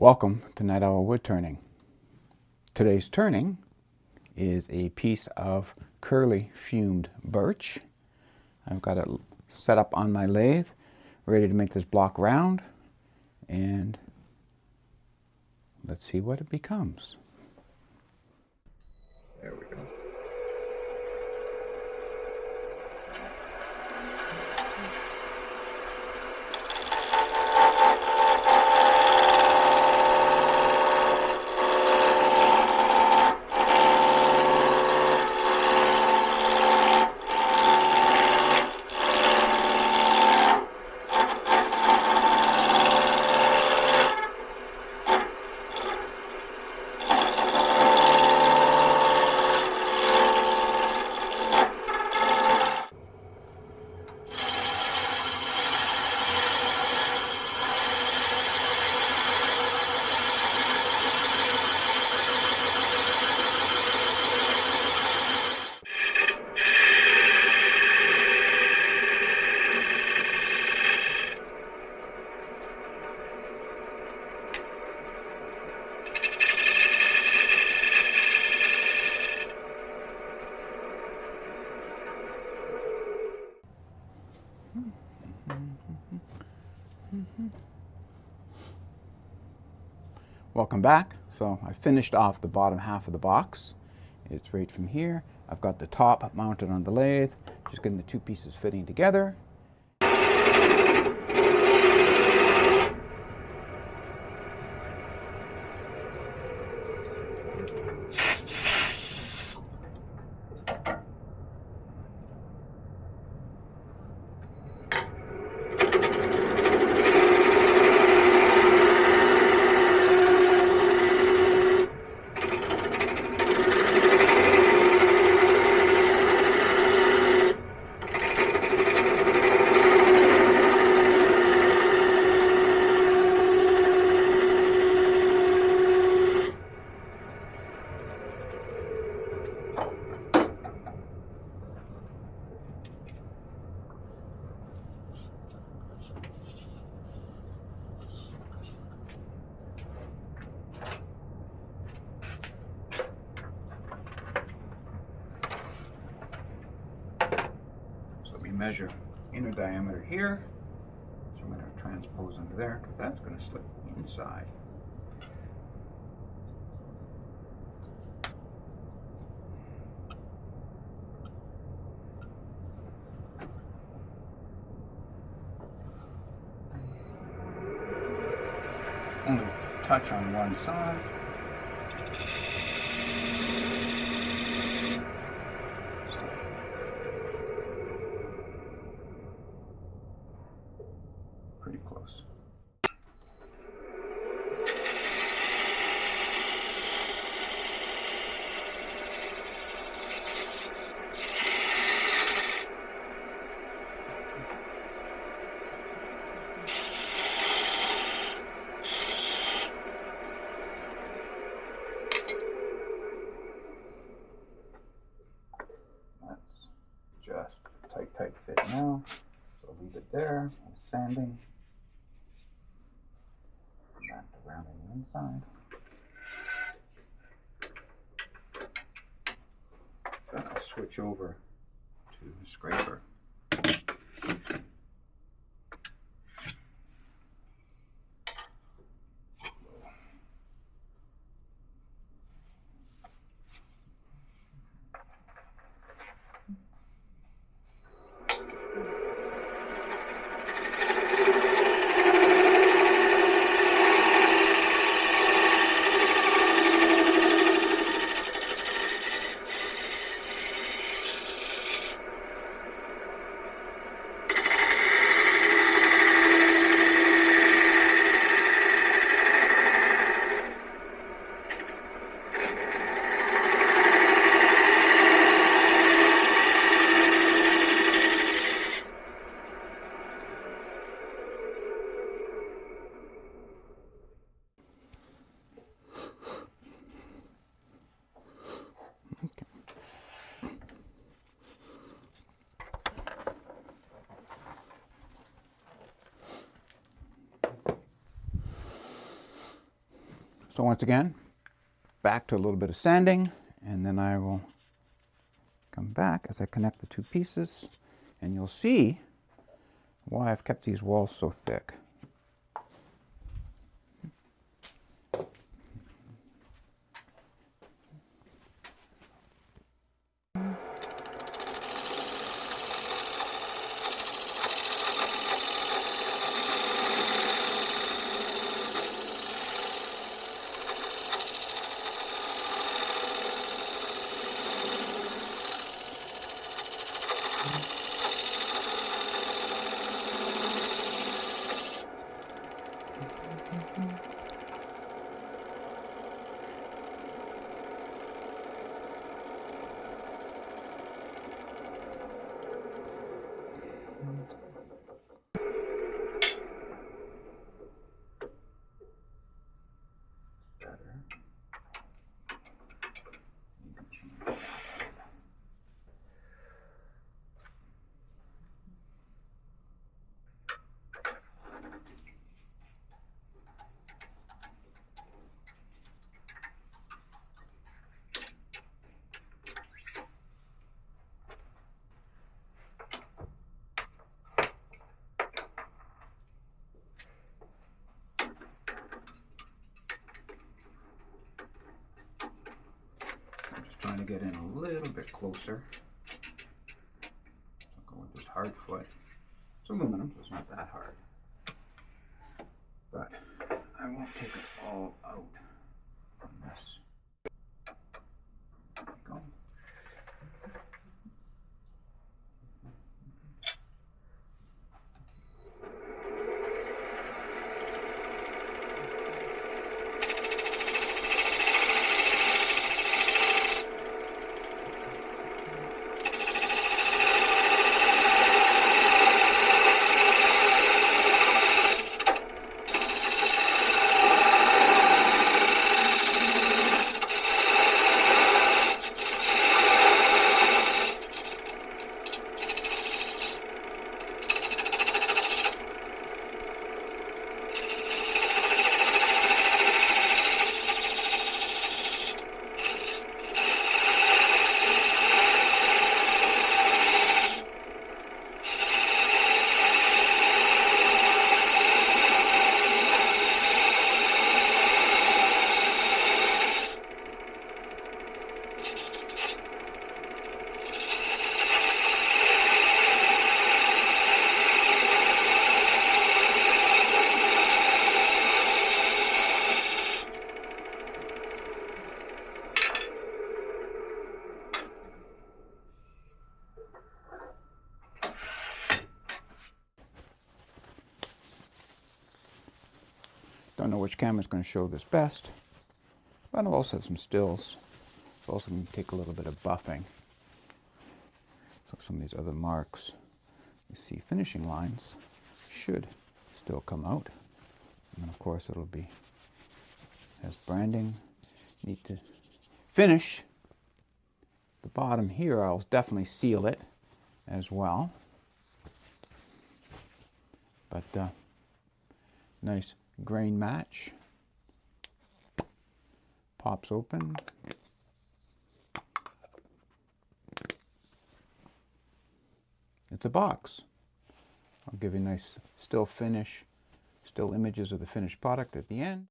Welcome to Night Owl Wood Turning. Today's turning is a piece of curly fumed birch. I've got it set up on my lathe, ready to make this block round, and let's see what it becomes. There we go. Welcome back. So I finished off the bottom half of the box. It's right from here. I've got the top mounted on the lathe, just getting the two pieces fitting together. Measure inner diameter here, so I'm going to transpose under there because that's going to slip inside. Only touch on one side. Pretty close. That's just tight fit now. So leave it there. I'm sanding. Back to rounding the inside. Then I'll switch over to the scraper. So once again, back to a little bit of sanding, and then I will come back as I connect the two pieces, and you'll see why I've kept these walls so thick. Trying to get in a little bit closer. I'll go with this hard foot. It's aluminum, so it's not that hard. But I won't take it all out from this. There we go. Don't know which camera is going to show this best, but I've also had some stills. It's also going to take a little bit of buffing. So some of these other marks, you see finishing lines should still come out. And then of course it'll be as branding. Need to finish the bottom here. I'll definitely seal it as well. But nice grain match. Pops open. It's a box. I'll give you a nice still finish, still images of the finished product at the end.